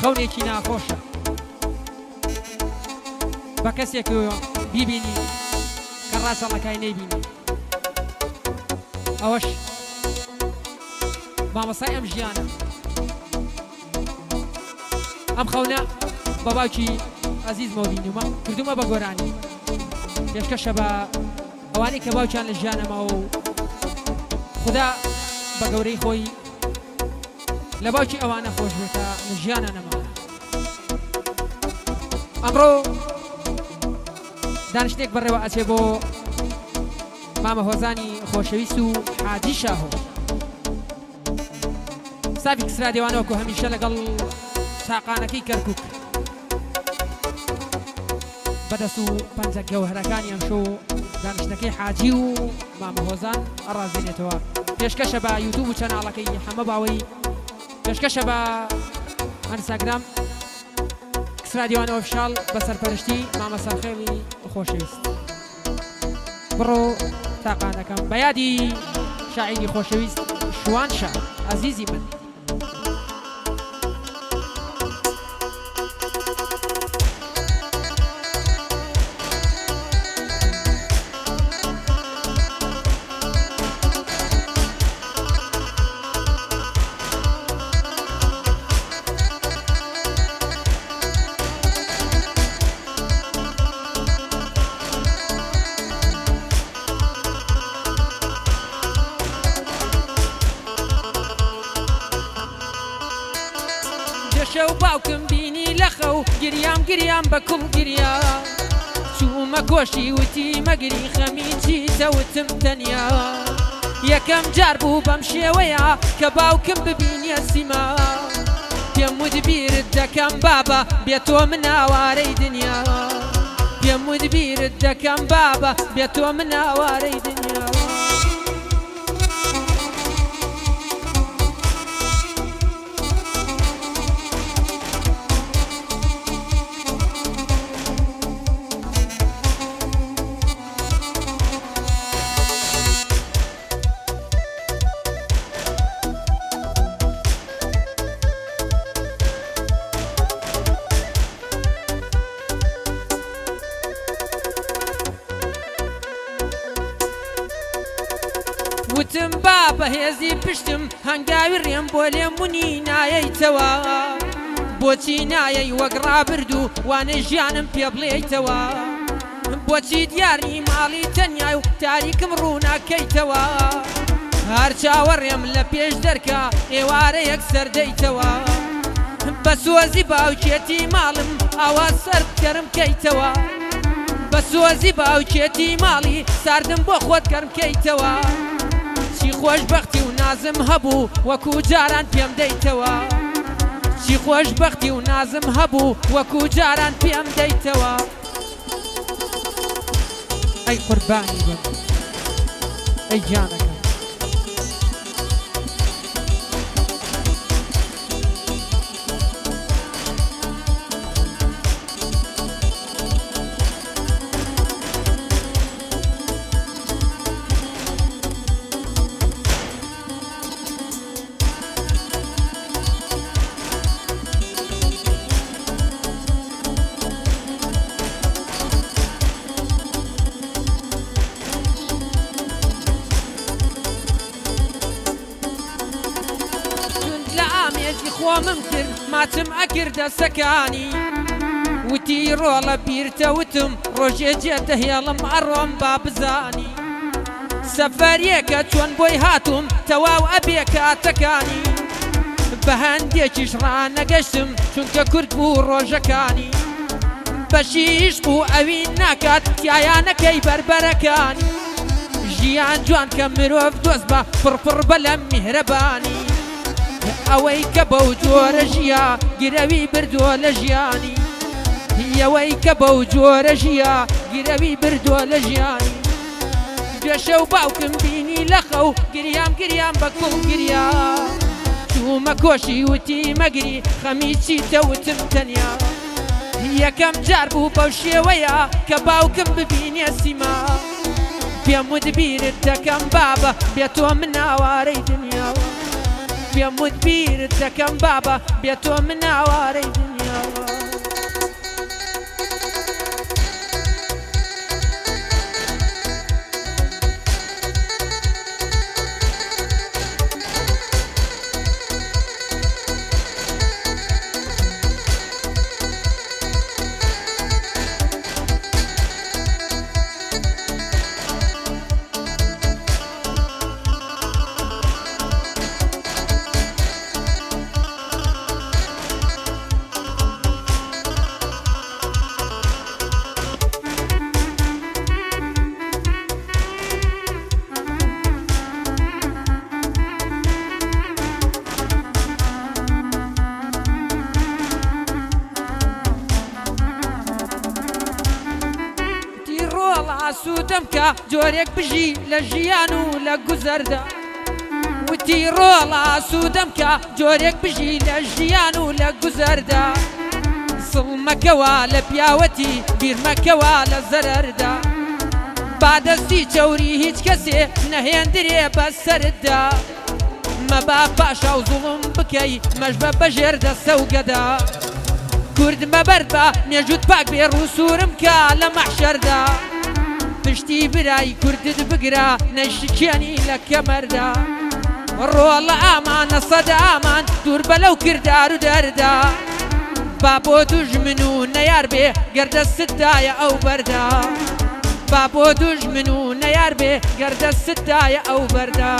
خەونێکی ناخۆشە بە کەسێک بیبینی کە ڕاستەڵەکای نەیبینی ئەوەش مامەسای ئەم ژیانە ئەم خەونە بە باوکی عەزیزمەوە بینیومە کردومە بە گۆرانی پێشکەشە بە ئەوانەی کە باوکیان لە ژیانەمەوە و خدا بە گەورەی خۆی لە باوکی ئەوانە خۆش بێتە لە ژیانە نەماوە ئەمڕۆ دانشتێک بەڕێوە ئەچێ بۆ مامە هۆزانی خۆشەویست و حاجی شاهۆ ساوی کسرا دێوانەوەکو هەمیشە لەگەڵ ساقانەکەی کەرکووک بەدەست و پەنجە گەوهرەکانیان شۆ دانشتەکەی حاجی و مامە هۆزان ئەڕازێنێتەوە پێشکەشە بە یوتیوب و چەناڵەکەی هەمە باوەی پێشکەشە بە ئەنستاگرام کسرا دیوانە ئۆفیشاڵ بە سەرپەرشتی مامە سەرخێڵی خۆشەویست بڕۆ تاقانەکەم بە یادی شاعیری خۆشەویست شوان شا عەزیزی من شەو باوکم بینی لە خەو گریام بە کوڵ گریا چوومە کۆشی وتی مەگری خەمی چیتەوتم تەنیا یەکەم جار بوو بەم شێوەیە کە باوکم ببینیە سیما پێم وت بیرت دەکەم بابە بێتۆ من ئاوارەی دنیا پێم وت بیرت دەکەم بابە بێتۆ من ئاوارەی دنیا وتم بابە هێزی پشتم هەنگاوی ڕێم بۆ لێم مونی نایەیتەوە بۆچی نایەی وەک ڕابرد و وانەی ژیانم پێ بڵێیتەوە بۆچی دیاری ماڵی تەنیای و تاریکم ڕووناکەیتەوە هەر چاوەڕێم لە پێش دەرکە ئێوارە یەک سەردەیتەوە بە سۆزی باوکێتی ماڵم ئاوا سەر کەرم کەیتەوە بە سۆزی باوکێتی ماڵی ساردم بۆ خۆت کەرم کەیتەوە چی خۆشبەختی و نازم هەبوو وەکو جاران پێم دەیتەوە چی خۆشبەختی و نازم هەبوو وەکو جاران پێم دەیتەوە ئەی قوربانی بم ئەی گیانەکە خۆمم کرد ماچم ئەکرد دەسەکانی وتی ڕۆڵە بیرتە وتم ڕۆژێ جێتە هێڵم ئەڕۆم با بزانی سەفەریەکە چۆن بۆی هاتووم تەواو ئەبێ کاتەکانی بە هەندێکیش ڕانەگەشتم چونکە کورد بوو ڕۆژەکانی بەشیش بوو ئەوی ناکات تایانەکەی بەربەرەکانی ژیان جوان کە مرۆڤ دۆست بە پڕپڕ بە لە میهرەبانی ئەوەی کە بەو جۆرە ژیا گرەوی بردووە لە ژیانی ئەوەی کە بەو جۆرە ژیا گرەوی بردووە لە ژیانی گوێشە و باوکم بینی لە خەو گریام بە کوڵ گریا چوومە کۆشی وتی مەگری خەمی چیتەوتم تەنیا یەکەم جار بوو بەو شێوەیە کە باوکم ببینێ سیما پێم وت بیرت دەکەم بابە بێتۆ من ئاوارەی دنیا پێم وت بیرت دەکەم بابە بێتۆ من ئاوارەی سوودەم کە جۆرێک بژی لە ژیان و لە گوزەردا وتی ڕۆڵا سوودەم کە جۆرێک بژی لە ژیان و لە گوزەردا سڵمەکەوە لە پیاوەتی بیرمەکەوە لە زەرەردا بادەستی چەوری هیچ کەسێ نەهێندرێ بە سەردا مەبا پاشا و زوڵم بکەی مەش بە بەژێر دەسە و گەدا کورد مەبەر بە مێژوت پاک بێ ڕووسورم کە لە مەحشەردا پشتی برای کوردت بگرە نەیشکێنی لە کەمەردا ڕۆڵە ئامانە سەدە ئامان دوور بە لەو کردار و دەردا با بۆ دوژمن و نەیار بێ گەردەستدایە ئەو بەردا با بۆ دوژمن و نەیار بێ گەردەستدایە ئەو بەردا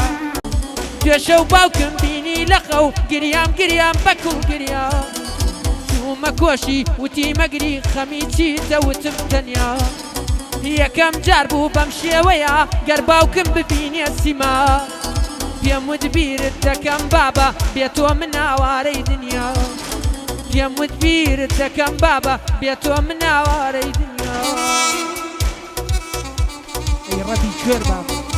توێشە و باوکم بینی لە خەو گریام بەکوڵ گریا چوومە کۆشی وتی مەگری خەمی چیتە وتم تەنیا یەکەم جار بوو بەم شێوەیە گەر باوکم ببینێ سیما پێم وت بیرت دەکەم بابە بێتۆ من ئاوارەی دنیا پێم وت بیرت دەکەم بابە بێتۆ من ئاوارەی دنیا ئەی ڕەبی کوێر بابە